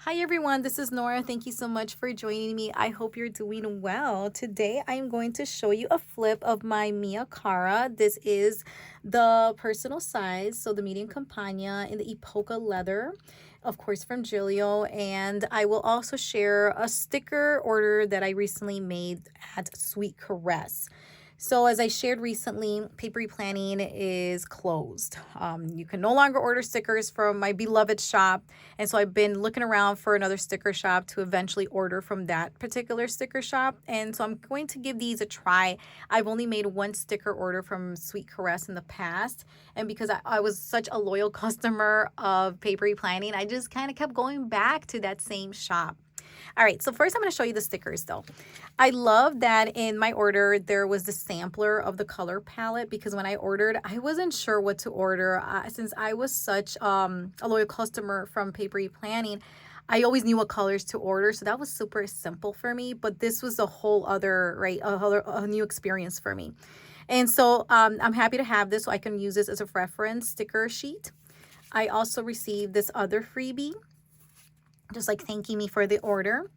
Hi everyone, this is Nora. Thank you so much for joining me. I hope you're doing well. Today I am going to show you a flip of my Mia Cara. This is the personal size, so the medium Campagna in the Epoca leather, of course from Gillio. And I will also share a sticker order that I recently made at Sweet Caress. So as I shared recently, Paperie Planning is closed. You can no longer order stickers from my beloved shop. And so I've been looking around for another sticker shop to eventually order from that particular sticker shop. And so I'm going to give these a try. I've only made one sticker order from Sweet Caress in the past. And because I was such a loyal customer of Paperie Planning, I just kind of kept going back to that same shop. All right, so first I'm going to show you the stickers though. I love that in my order there was the sampler of the color palette because when I ordered, I wasn't sure what to order. Since I was such a loyal customer from Papery Planning, I always knew what colors to order, so that was super simple for me. But this was a whole other, right, a new experience for me. And so I'm happy to have this so I can use this as a reference sticker sheet. I also received this other freebie, just like thanking me for the order.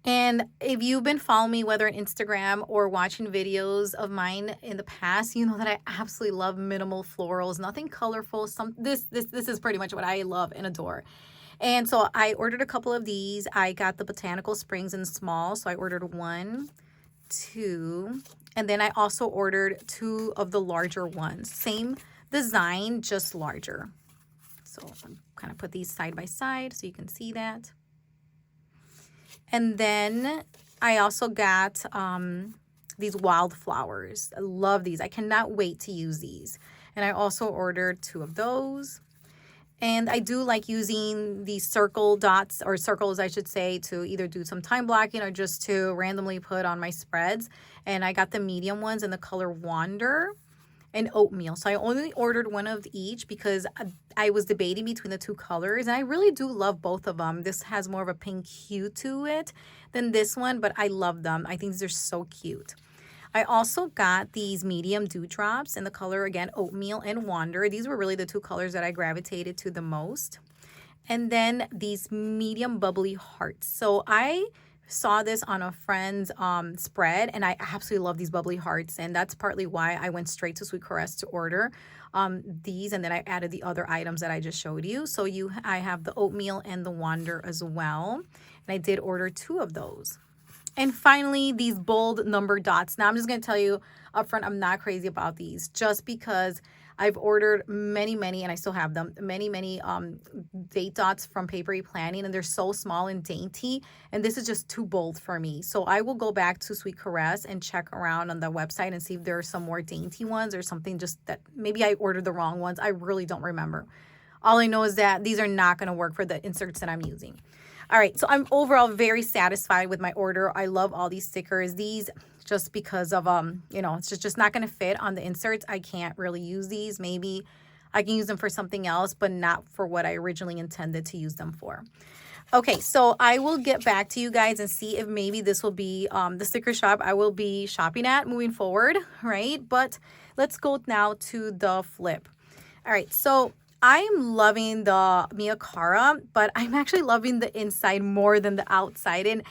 And if you've been following me, whether on Instagram or watching videos of mine in the past, you know that I absolutely love minimal florals, nothing colorful. This is pretty much what I love and adore. And so I ordered a couple of these. I got the Botanical Springs in small, so I ordered 1, 2, and then I also ordered 2 of the larger ones. Same design, just larger. So I'm kind of put these side by side so you can see that. And then I also got these wildflowers. I love these. I cannot wait to use these. And I also ordered 2 of those. And I do like using these circle dots, or circles I should say, to either do some time blocking or just to randomly put on my spreads. And I got the medium ones in the color Wander and Oatmeal. So I only ordered 1 of each because I was debating between the 2 colors, and I really do love both of them. This has more of a pink hue to it than this one, but I love them. I think these are so cute. I also got these medium dewdrops in the color, again, Oatmeal and Wander. These were really the 2 colors that I gravitated to the most. And then these medium bubbly hearts. So I saw this on a friend's spread, and I absolutely love these bubbly hearts, and that's partly why I went straight to Sweet Caress to order these, and then I added the other items that I just showed you. So I have the Oatmeal and the Wander as well, and I did order 2 of those. And finally, these bold number dots. Now I'm just going to tell you up front, I'm not crazy about these just because I've ordered many, and I still have them, many date dots from Papery Planning, and they're so small and dainty, and this is just too bold for me. So I will go back to Sweet Caress and check around on the website and see if there are some more dainty ones or something, just that maybe I ordered the wrong ones. I really don't remember. All I know is that these are not going to work for the inserts that I'm using. All right, so I'm overall very satisfied with my order. I love all these stickers. These, just because of it's just not going to fit on the inserts. I can't really use these. Maybe I can use them for something else, but not for what I originally intended to use them for. Okay, so I will get back to you guys and see if maybe this will be the sticker shop I will be shopping at moving forward, right? But let's go now to the flip. All right, so I'm loving the Mia Cara, but I'm actually loving the inside more than the outside. And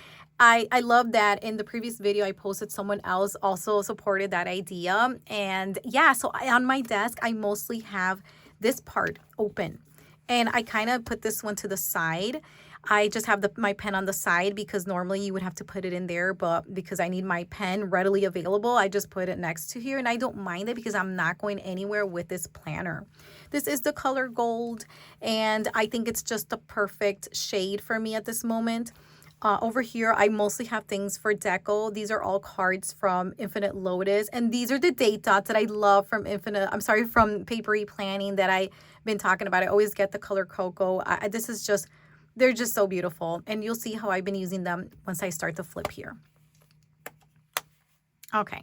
I love that in the previous video I posted, someone else also supported that idea. And yeah, so on my desk, I mostly have this part open. And I kind of put this one to the side. I just have my pen on the side because normally you would have to put it in there, but because I need my pen readily available, I just put it next to here, and I don't mind it because I'm not going anywhere with this planner. This is the color gold, and I think it's just the perfect shade for me at this moment. Over here, I mostly have things for deco. These are all cards from Infinite Lotus, and these are the date dots that I love from from Papery Planning that I've been talking about. I always get the color cocoa. They're just so beautiful, and you'll see how I've been using them once I start to flip here. Okay.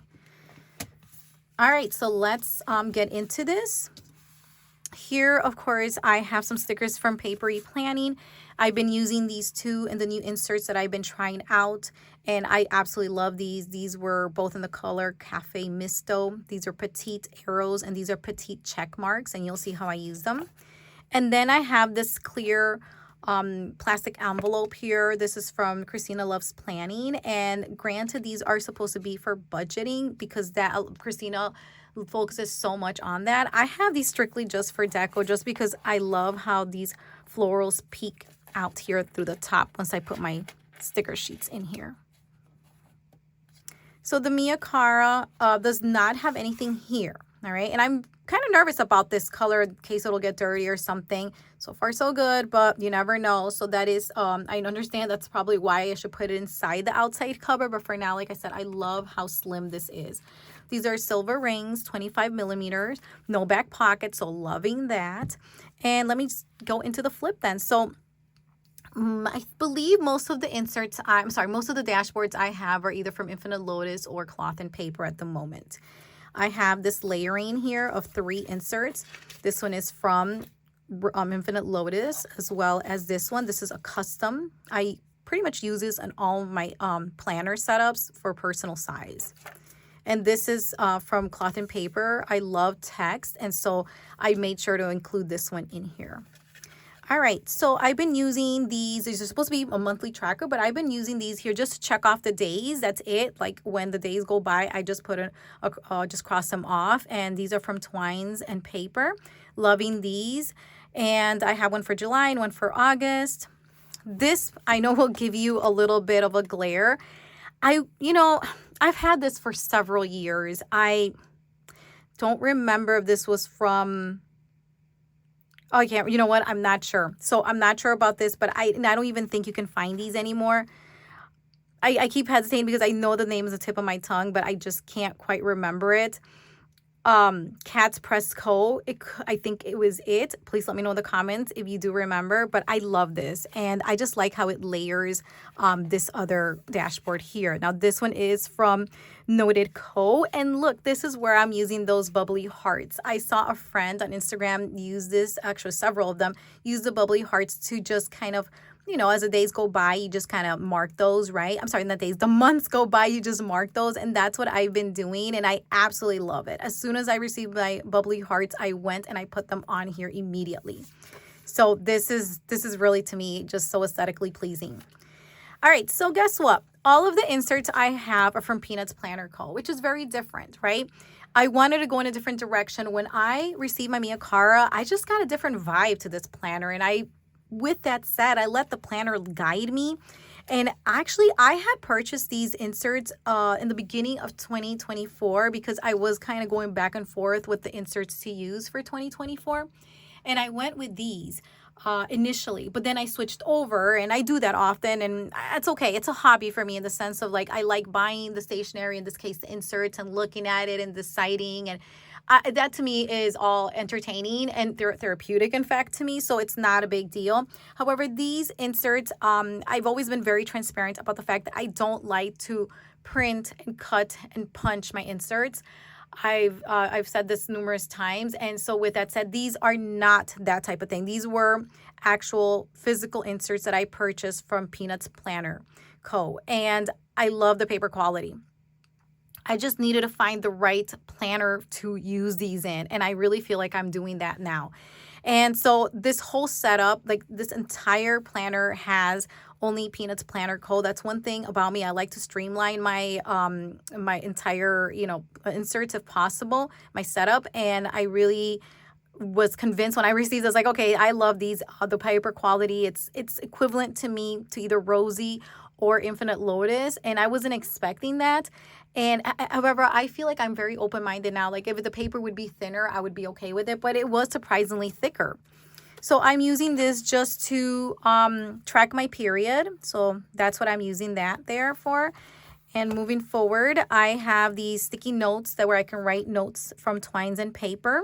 All right, so let's get into this. Here, of course, I have some stickers from Papery Planning. I've been using these 2 in the new inserts that I've been trying out, and I absolutely love these. These were both in the color Cafe Misto. These are petite arrows, and these are petite check marks, and you'll see how I use them. And then I have this clear plastic envelope here. This is from Christina Loves Planning, and granted, these are supposed to be for budgeting because that Christina focuses so much on that. I have these strictly just for deco, just because I love how these florals peek out here through the top once I put my sticker sheets in here. So the Mia Cara does not have anything here, all right? And I'm kind of nervous about this color in case it'll get dirty or something. So far, so good, but you never know. So that is, I understand that's probably why I should put it inside the outside cover. But for now, like I said, I love how slim this is. These are silver rings, 25 millimeters, no back pocket, so loving that. And let me just go into the flip then. So I believe most of the inserts, most of the dashboards I have are either from Infinite Lotus or Cloth and Paper at the moment. I have this layering here of 3 inserts. This one is from Infinite Lotus, as well as this one. This is a custom. I pretty much use this in all my planner setups for personal size. And this is from Cloth and Paper. I love text, and so I made sure to include this one in here. All right, so I've been using these. These are supposed to be a monthly tracker, but I've been using these here just to check off the days. That's it. Like when the days go by, I just put just cross them off. And these are from Twines and Paper. Loving these. And I have one for July and one for August. This I know will give you a little bit of a glare. I've had this for several years. I don't remember if this was from... Oh, yeah, you know what? I'm not sure. So I'm not sure about this, but I don't even think you can find these anymore. I keep hesitating because I know the name is the tip of my tongue, but I just can't quite remember it. Cat's Press Co. I think it was it. Please let me know in the comments if you do remember, but I love this. And I just like how it layers this other dashboard here. Now, this one is from Noted Co. And look, this is where I'm using those bubbly hearts. I saw a friend on Instagram use this, actually several of them, use the bubbly hearts to just kind of, as the days go by, you just kind of mark those, right? I'm sorry, not days, the months go by, you just mark those. And that's what I've been doing. And I absolutely love it. As soon as I received my bubbly hearts, I went and I put them on here immediately. So this is really, to me, just so aesthetically pleasing. All right, so guess what? All of the inserts I have are from Peanuts Planner Co., which is very different, right? I wanted to go in a different direction. When I received my Mia Cara, I just got a different vibe to this planner. And with that said, I let the planner guide me. And actually, I had purchased these inserts in the beginning of 2024 because I was kind of going back and forth with the inserts to use for 2024. And I went with these initially, but then I switched over, and I do that often, and it's okay. It's a hobby for me in the sense of like I like buying the stationery, in this case the inserts, and looking at it and deciding, and that to me is all entertaining and therapeutic, in fact, to me. So it's not a big deal. However, these inserts, I've always been very transparent about the fact that I don't like to print and cut and punch my inserts. I've said this numerous times. And so with that said, these are not that type of thing. These were actual physical inserts that I purchased from Peanuts Planner Co. And I love the paper quality. I just needed to find the right planner to use these in. And I really feel like I'm doing that now. And so this whole setup, like this entire planner has only Peanuts Planner Co. That's one thing about me. I like to streamline my my entire, inserts if possible, my setup. And I really was convinced when I received this, like, okay, I love these, the paper quality. It's equivalent to me to either Rosie or Infinite Lotus. And I wasn't expecting that. And however, I feel like I'm very open-minded now. Like if the paper would be thinner, I would be okay with it, but it was surprisingly thicker. So I'm using this just to track my period. So that's what I'm using that there for. And moving forward, I have these sticky notes where I can write notes from Twines and Paper.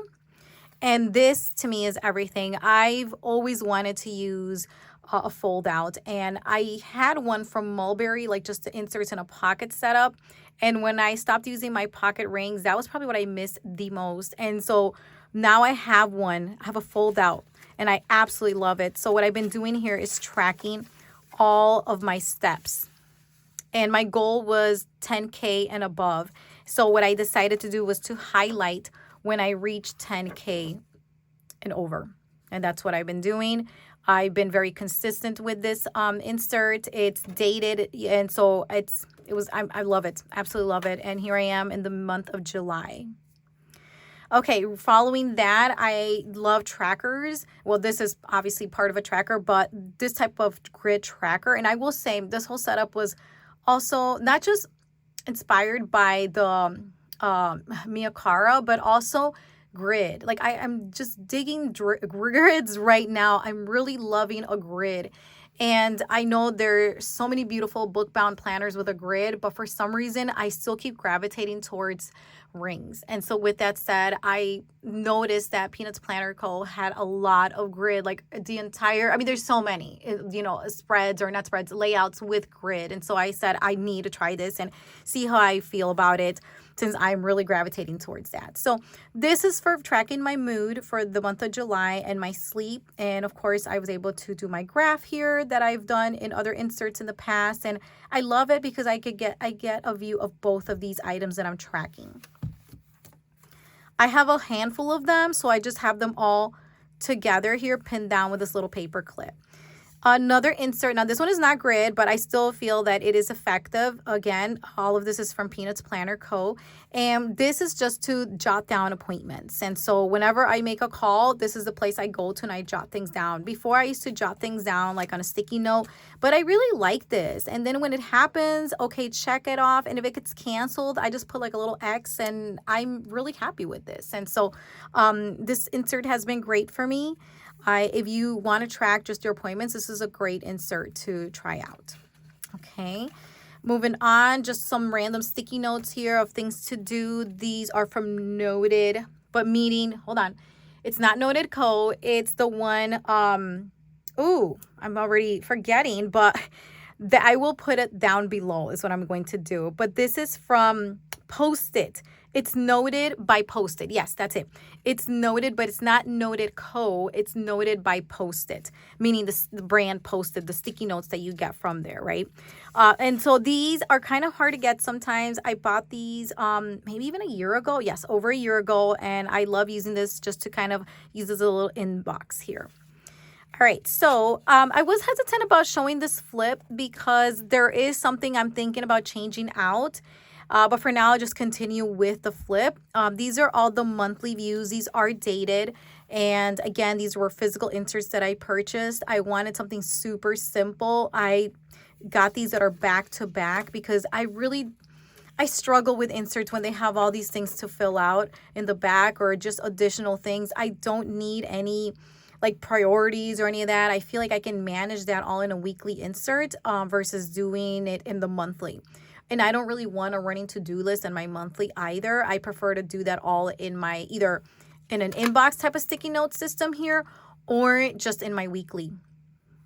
And this to me is everything. I've always wanted to use a fold out, and I had one from Mulberry, like just the inserts in a pocket setup. And when I stopped using my pocket rings, that was probably what I missed the most. And so now I have one. I have a fold out, and I absolutely love it. So what I've been doing here is tracking all of my steps. And my goal was 10K and above. So what I decided to do was to highlight when I reached 10K and over. And that's what I've been doing. I've been very consistent with this insert. It's dated, and so I love it, absolutely love it. And here I am in the month of July. Okay, following that, I love trackers. Well, this is obviously part of a tracker, but this type of grid tracker. And I will say this whole setup was also not just inspired by the Mia Cara, but also grid. Like I'm just digging grids right now. I'm really loving a grid. And I know there's so many beautiful book bound planners with a grid, but for some reason I still keep gravitating towards rings. And so with that said, I noticed that Peanuts Planner Co. had a lot of grid, like the entire, I mean, there's so many, spreads or not spreads, layouts with grid. And so I said, I need to try this and see how I feel about it, since I'm really gravitating towards that. So this is for tracking my mood for the month of July and my sleep. And of course, I was able to do my graph here that I've done in other inserts in the past. And I love it because I get a view of both of these items that I'm tracking. I have a handful of them, so I just have them all together here pinned down with this little paper clip. Another insert, now this one is not grid, but I still feel that it is effective. Again, all of this is from Peanuts Planner Co. And this is just to jot down appointments. And so whenever I make a call, this is the place I go to and I jot things down. Before I used to jot things down like on a sticky note, but I really like this. And then when it happens, okay, check it off. And if it gets canceled, I just put like a little X, and I'm really happy with this. And so this insert has been great for me. If you want to track just your appointments, this is a great insert to try out. Okay, moving on, just some random sticky notes here of things to do. These are from Noted, but meeting, hold on. It's not Noted Co. It's the one, I'm already forgetting, but I will put it down below is what I'm going to do. But this is from Post-it. It's Noted by Post-it. Yes, that's it. It's Noted, but it's not Noted Co. It's Noted by Post-it, meaning the brand Post-it, the sticky notes that you get from there, right? And so these are kind of hard to get sometimes. I bought these maybe even a year ago. Yes, over a year ago. And I love using this just to kind of use as a little inbox here. All right, so I was hesitant about showing this flip because there is something I'm thinking about changing out. But for now, I'll just continue with the flip. These are all the monthly views. These are dated. And again, these were physical inserts that I purchased. I wanted something super simple. I got these that are back to back because I struggle with inserts when they have all these things to fill out in the back or just additional things. I don't need any like priorities or any of that. I feel like I can manage that all in a weekly insert versus doing it in the monthly. And I don't really want a running to-do list in my monthly either. I prefer to do that all in my either in an inbox type of sticky note system here or just in my weekly.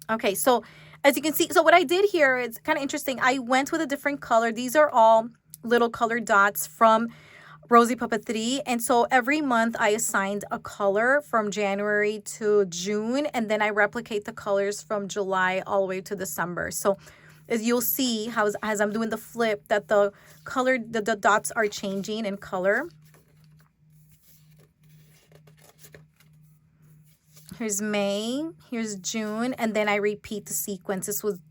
Okay, so as you can see, so what I did here is kind of interesting. I went with a different color. These are all little colored dots from Rosy Paperie. And so every month I assigned a color from January to June, and then I replicate the colors from July all the way to December. So as you'll see how as I'm doing the flip that the dots are changing in color. Here's May, here's June, and then I repeat the sequence.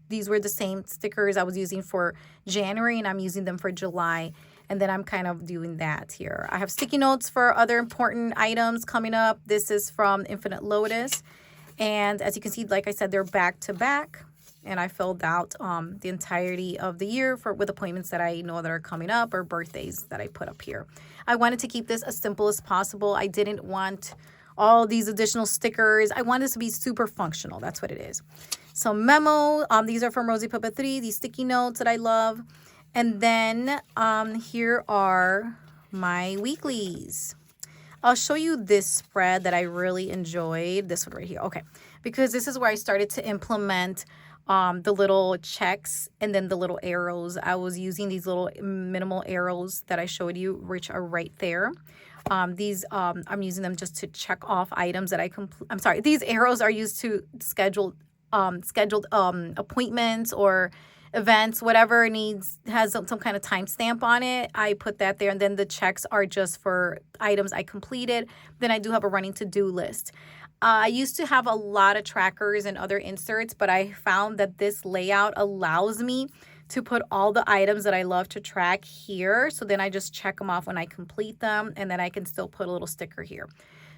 These were the same stickers I was using for January, and I'm using them for July. And then I'm kind of doing that here. I have sticky notes for other important items coming up. This is from Infinite Lotus. And as you can see, like I said, they're back to back. And I filled out the entirety of the year with appointments that I know that are coming up or birthdays that I put up here. I wanted to keep this as simple as possible. I didn't want all these additional stickers. I wanted this to be super functional. That's what it is. So memo, these are from Rosy Paperie, these sticky notes that I love. And then here are my weeklies. I'll show you this spread that I really enjoyed. This one right here. Okay, because this is where I started to implement the little checks and then the little arrows. I was using these little minimal arrows that I showed you, which are right there. I'm using them just to check off items that I'm sorry, these arrows are used to scheduled appointments or events, whatever has some kind of timestamp on it. I put that there, and then the checks are just for items I completed. Then I do have a running to-do list. I used to have a lot of trackers and other inserts, but I found that this layout allows me to put all the items that I love to track here. So then I just check them off when I complete them, and then I can still put a little sticker here.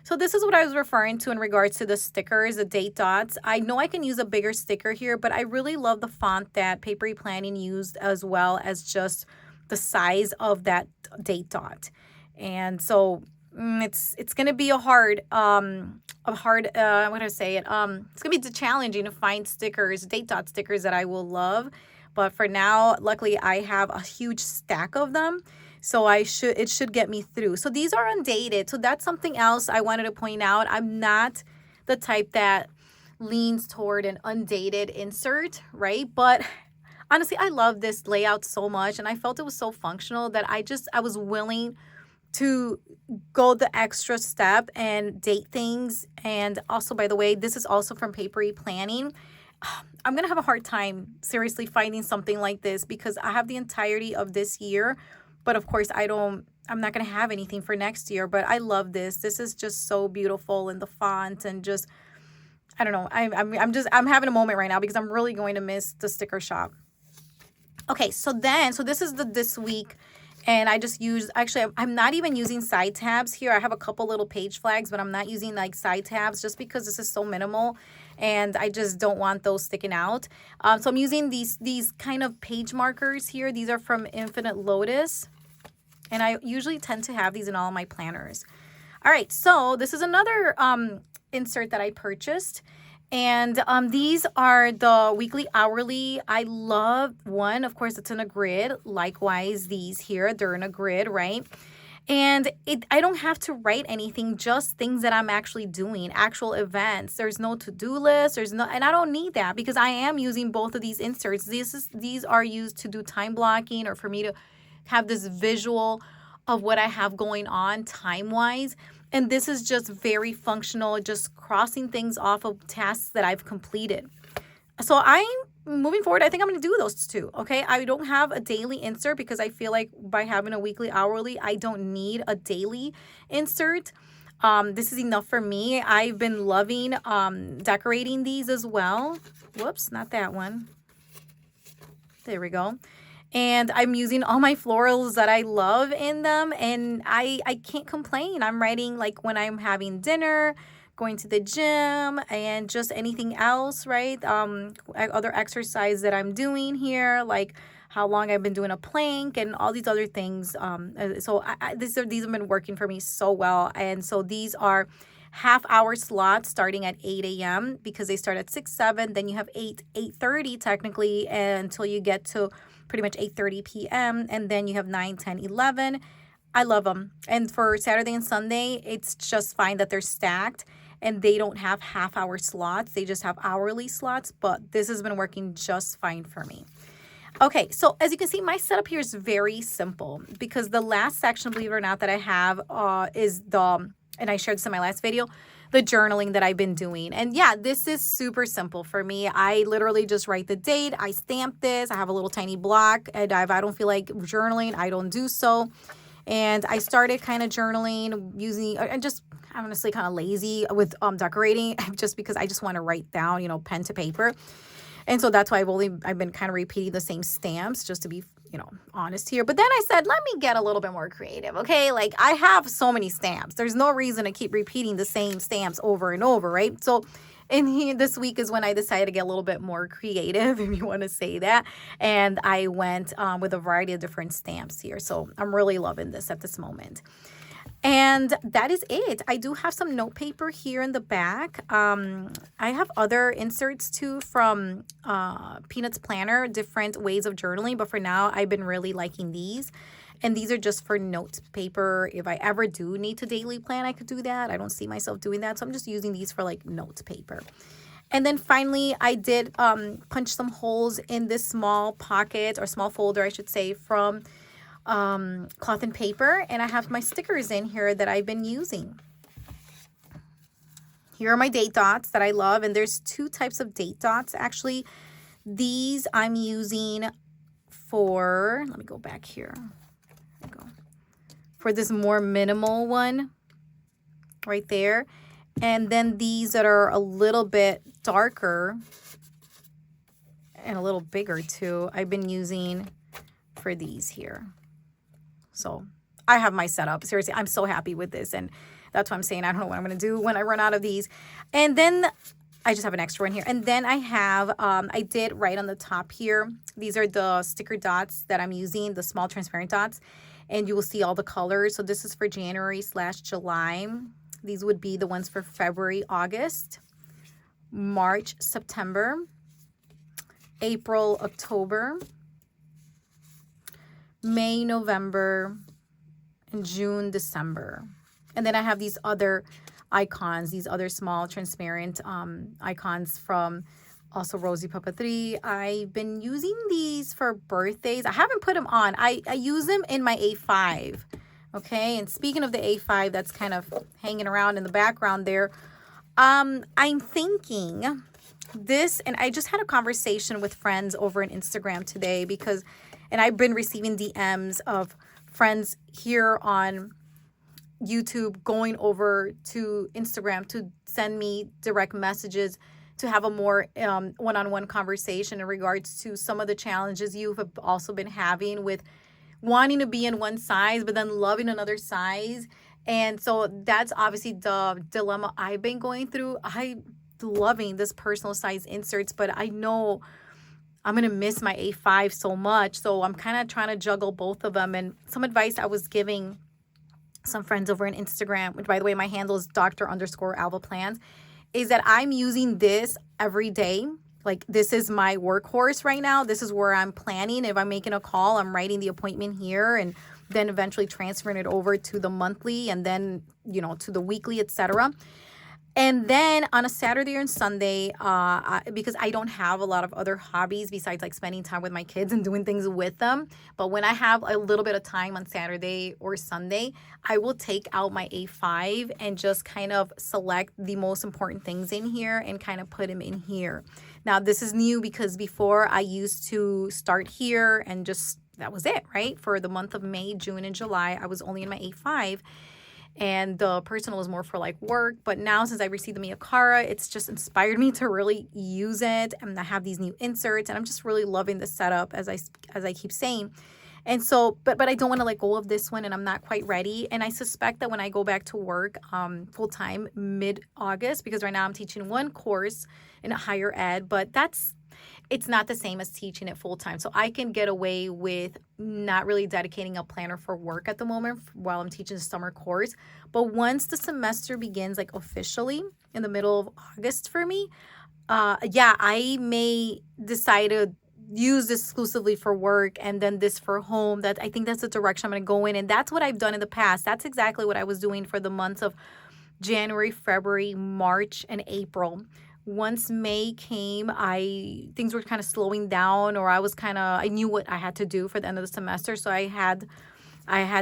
So this is what I was referring to in regards to the stickers, the date dots. I know I can use a bigger sticker here, but I really love the font that Paperie Planning used, as well as just the size of that date dot. And so it's gonna be what do I say it it's gonna be challenging to find stickers, date dot stickers that I will love. But for now, luckily I have a huge stack of them, so it should get me through. So these are undated, so that's something else I wanted to point out. I'm not the type that leans toward an undated insert, right? But honestly, I love this layout so much, and I felt it was so functional that I was willing to go the extra step and date things. And also, by the way, this is also from Paperie Planning. I'm gonna have a hard time seriously finding something like this, because I have the entirety of this year, but of course I'm not gonna have anything for next year. But I love this. This is just so beautiful in the font, and just, I don't know, I'm having a moment right now because I'm really going to miss the sticker shop. Okay, so this is the this week. And I just use, actually, I'm not even using side tabs here. I have a couple little page flags, but I'm not using like side tabs just because this is so minimal and I just don't want those sticking out. So I'm using these kind of page markers here. These are from Infinite Lotus, and I usually tend to have these in all my planners. All right, so this is another insert that I purchased. And these are the weekly hourly. I love one, of course, it's in a grid. Likewise, these here, they're in a grid, right? And I don't have to write anything, just things that I'm actually doing, actual events. There's no to-do list, and I don't need that because I am using both of these inserts. These are used to do time blocking, or for me to have this visual of what I have going on time-wise. And this is just very functional, just crossing things off of tasks that I've completed. So moving forward, I think I'm going to do those two, okay? I don't have a daily insert because I feel like by having a weekly hourly, I don't need a daily insert. This is enough for me. I've been loving decorating these as well. Whoops, not that one. There we go. And I'm using all my florals that I love in them, and I can't complain. I'm writing like when I'm having dinner, going to the gym, and just anything else, right? Other exercise that I'm doing here, like how long I've been doing a plank and all these other things. So these have been working for me so well. And so these are half-hour slots starting at 8 a.m. because they start at 6, 7. Then you have 8:30 technically until you get to pretty much 8:30 p.m. And then you have 9, 10, 11. I love them. And for Saturday and Sunday, it's just fine that they're stacked and they don't have half-hour slots. They just have hourly slots, but this has been working just fine for me. Okay, so as you can see, my setup here is very simple because the last section, believe it or not, that I have is and I shared this in my last video, the journaling that I've been doing. And yeah, this is super simple for me. I literally just write the date. I stamp this. I have a little tiny block. And if I don't feel like journaling, I don't do so. And I started kind of journaling using, I'm honestly kind of lazy with decorating just because I just want to write down, pen to paper. And so that's why I've been kind of repeating the same stamps just to be, honest here. But then I said, let me get a little bit more creative, okay? Like I have so many stamps. There's no reason to keep repeating the same stamps over and over, right? So this week is when I decided to get a little bit more creative, if you want to say that. And I went with a variety of different stamps here. So I'm really loving this at this moment. And that is it. I do have some note paper here in the back. I have other inserts too from Peanuts Planner, different ways of journaling. But for now, I've been really liking these. And these are just for note paper. If I ever do need to daily plan, I could do that. I don't see myself doing that. So I'm just using these for like note paper. And then finally, I did punch some holes in this small pocket, or small folder, I should say, from cloth and paper, and I have my stickers in here that I've been using. Here are my date dots that I love, and there's two types of date dots actually. These I'm using for, let me go back here. There we go. For this more minimal one right there. And then these that are a little bit darker and a little bigger too, I've been using for these here. So I have my setup. Seriously, I'm so happy with this. And that's what I'm saying. I don't know what I'm going to do when I run out of these. And then I just have an extra one here. And then I have, I did right on the top here. These are the sticker dots that I'm using, the small transparent dots. And you will see all the colors. So this is for January/July. These would be the ones for February, August, March, September, April, October, May, November, and June, December. And then I have these other icons, these other small transparent icons from also Rosy Paperie. I've been using these for birthdays. I haven't put them on. I use them in my A5. Okay, and speaking of the A5 that's kind of hanging around in the background there, I'm thinking this, and I just had a conversation with friends over on Instagram today because, and I've been receiving DMs of friends here on YouTube going over to Instagram to send me direct messages to have a more one-on-one conversation in regards to some of the challenges you have also been having with wanting to be in one size but then loving another size. And so that's obviously the dilemma I've been going through. I'm loving this personal size inserts, but I know I'm going to miss my A5 so much. So I'm kind of trying to juggle both of them. And some advice I was giving some friends over on Instagram, which by the way, my handle is Dr_Alva Plans, is that I'm using this every day. Like this is my workhorse right now. This is where I'm planning. If I'm making a call, I'm writing the appointment here and then eventually transferring it over to the monthly and then, you know, to the weekly, etc. And then on a Saturday and Sunday, because I don't have a lot of other hobbies besides like spending time with my kids and doing things with them. But when I have a little bit of time on Saturday or Sunday, I will take out my A5 and just kind of select the most important things in here and kind of put them in here. Now, this is new because before I used to start here and just, that was it, right? For the month of May, June, and July, I was only in my A5. And the personal was more for like work. But now since I received the Mia Cara, it's just inspired me to really use it. And I have these new inserts and I'm just really loving the setup as I keep saying. And so, but I don't want to let go of this one and I'm not quite ready. And I suspect that when I go back to work full time mid-August, because right now I'm teaching one course in a higher ed, but it's not the same as teaching it full time. So I can get away with not really dedicating a planner for work at the moment while I'm teaching the summer course. But once the semester begins, like officially in the middle of August for me, I may decide to use this exclusively for work and then this for home. That I think that's the direction I'm going to go in. And that's what I've done in the past. That's exactly what I was doing for the months of January, February, March, and April. Once May came, things were kind of slowing down, or I knew what I had to do for the end of the semester. So I had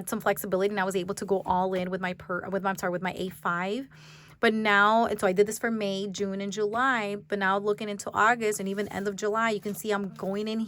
some flexibility and I was able to go all in with my A5. But now, and so I did this for May, June, and July. But now looking into August and even end of July, you can see I'm going in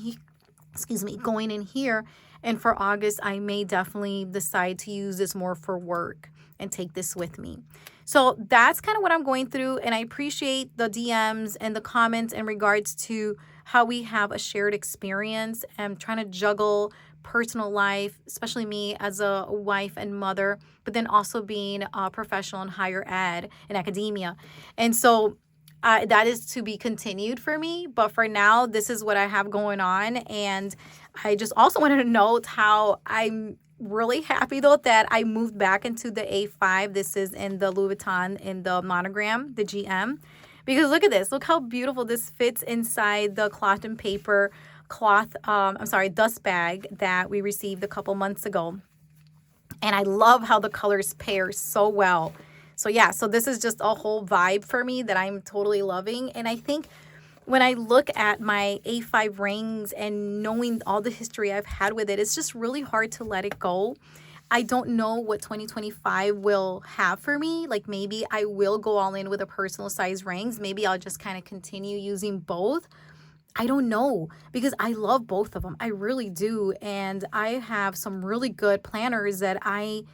here. And for August, I may definitely decide to use this more for work and take this with me. So that's kind of what I'm going through. And I appreciate the DMs and the comments in regards to how we have a shared experience and trying to juggle personal life, especially me as a wife and mother, but then also being a professional in higher ed and academia. And so that is to be continued for me. But for now, this is what I have going on. And I just also wanted to note how I'm really happy though that I moved back into the A5. This is in the Louis Vuitton in the monogram, the GM. Because look at this. Look how beautiful this fits inside the cloth and paper dust bag that we received a couple months ago. And I love how the colors pair so well. So yeah, so this is just a whole vibe for me that I'm totally loving. And I think when I look at my A5 rings and knowing all the history I've had with it, it's just really hard to let it go. I don't know what 2025 will have for me. Like maybe I will go all in with a personal size rings. Maybe I'll just kind of continue using both. I don't know because I love both of them. I really do. And I have some really good planners that I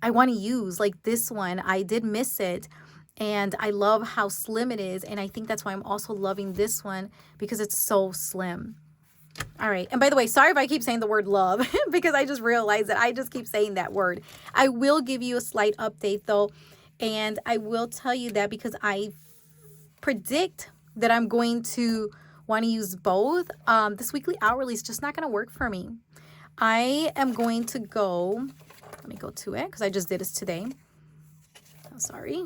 want to use. Like this one, I did miss it. And I love how slim it is. And I think that's why I'm also loving this one, because it's so slim. All right. And by the way, sorry if I keep saying the word love because I just realized that I just keep saying that word. I will give you a slight update though. And I will tell you that because I predict that I'm going to want to use both. This weekly hourly is just not going to work for me. I am going to go, let me go to it because I just did this today. Oh, sorry.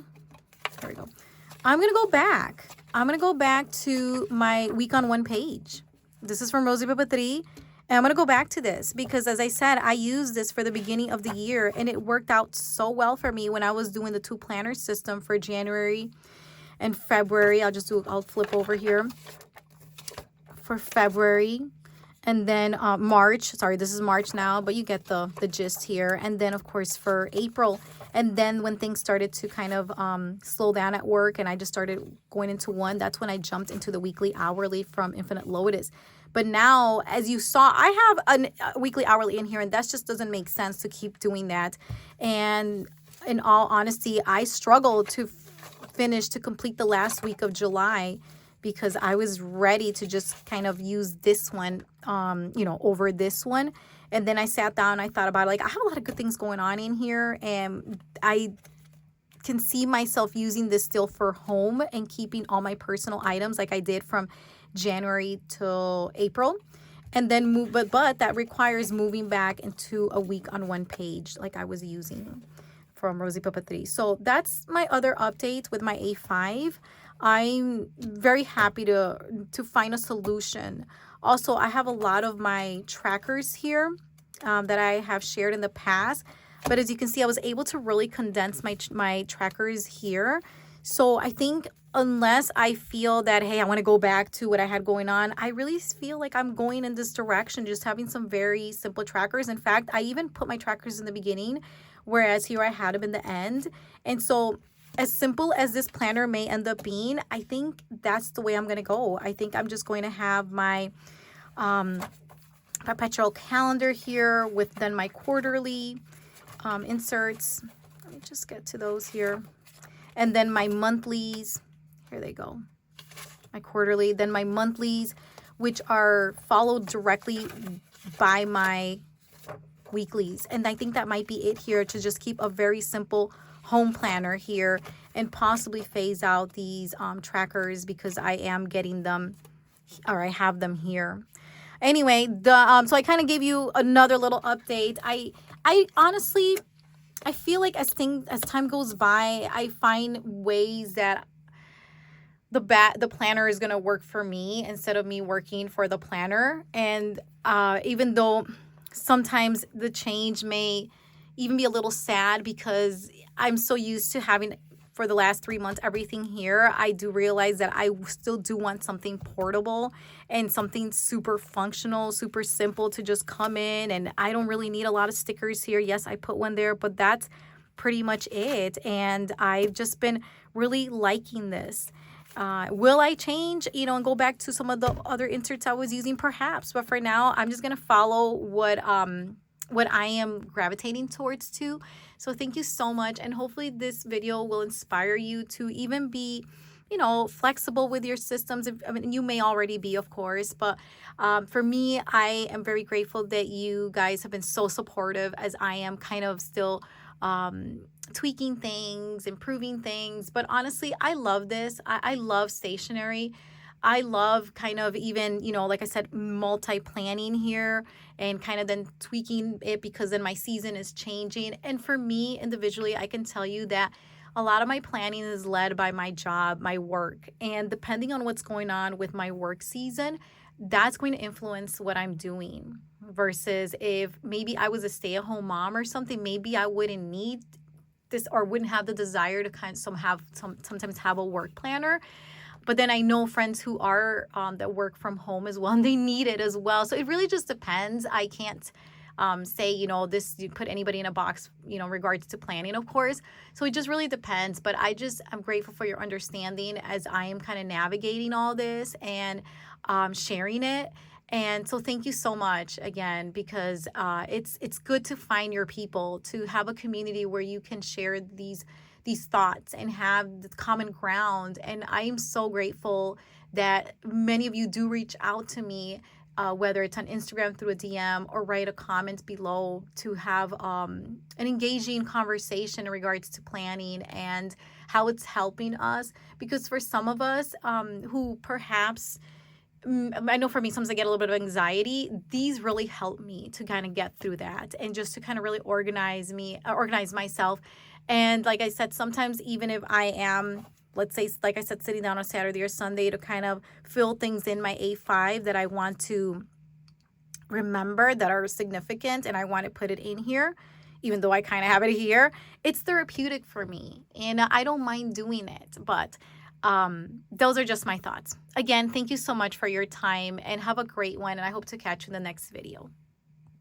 There we go. I'm going to go back. I'm going to go back to my week on one page. This is from Rosie Paperie. And I'm going to go back to this because, as I said, I used this for the beginning of the year and it worked out so well for me when I was doing the 2 planner system for January and February. I'll flip over here for February. And then March, sorry, this is March now, but you get the gist here. And then, of course, for April. And then when things started to kind of slow down at work and I just started going into one, that's when I jumped into the weekly hourly from Infinite Lotus. But now, as you saw, I have a weekly hourly in here, and that just doesn't make sense to keep doing that. And in all honesty, I struggled to complete the last week of July because I was ready to just kind of use this one, over this one. And then I sat down, I thought about it, like, I have a lot of good things going on in here, and I can see myself using this still for home and keeping all my personal items like I did from January till April, and then move, but that requires moving back into a week on one page like I was using from Rosie Paperie. So that's my other update with my A5. I'm very happy to find a solution. Also, I have a lot of my trackers here that I have shared in the past, but as you can see, I was able to really condense my trackers here. So I think unless I feel that, hey, I want to go back to what I had going on, I really feel like I'm going in this direction, just having some very simple trackers. In fact, I even put my trackers in the beginning, whereas here I had them in the end. And so as simple as this planner may end up being, I think that's the way I'm going to go. I think I'm just going to have my perpetual calendar here with then my quarterly inserts. Let me just get to those here. And then my monthlies, here they go, my quarterly, then my monthlies, which are followed directly by my weeklies. And I think that might be it here, to just keep a very simple home planner here and possibly phase out these trackers because I am getting them, or I have them here. Anyway, so I kind of gave you another little update. I honestly, I feel like as time goes by, I find ways that the planner is going to work for me instead of me working for the planner. And even though sometimes the change may even be a little sad because I'm so used to having, for the last 3 months, everything here, I do realize that I still do want something portable and something super functional, super simple to just come in. And I don't really need a lot of stickers here. Yes, I put one there, but that's pretty much it. And I've just been really liking this. Will I change, and go back to some of the other inserts I was using? Perhaps. But for now, I'm just going to follow what I am gravitating towards too. So thank you so much. And hopefully this video will inspire you to even be, flexible with your systems. I mean, you may already be, of course, but for me, I am very grateful that you guys have been so supportive as I am kind of still tweaking things, improving things. But honestly, I love this. I love stationery. I love kind of even, like I said, multi-planning here and kind of then tweaking it because then my season is changing. And for me individually, I can tell you that a lot of my planning is led by my job, my work. And depending on what's going on with my work season, that's going to influence what I'm doing. Versus if maybe I was a stay-at-home mom or something, maybe I wouldn't need this or wouldn't have the desire to sometimes have a work planner. But then I know friends who are that work from home as well, and they need it as well. So it really just depends. I can't say, this, you put anybody in a box, regards to planning, of course. So it just really depends. But I'm grateful for your understanding as I am kind of navigating all this and sharing it. And so thank you so much again, because it's good to find your people, to have a community where you can share these these thoughts and have the common ground. And I am so grateful that many of you do reach out to me, whether it's on Instagram through a DM or write a comment below to have an engaging conversation in regards to planning and how it's helping us. Because for some of us who perhaps, I know for me, sometimes I get a little bit of anxiety. These really help me to kind of get through that and just to kind of really organize myself. And like I said, sometimes even if I am, let's say, like I said, sitting down on Saturday or Sunday to kind of fill things in my A5 that I want to remember that are significant and I want to put it in here, even though I kind of have it here, it's therapeutic for me. And I don't mind doing it. But those are just my thoughts. Again, thank you so much for your time and have a great one. And I hope to catch you in the next video.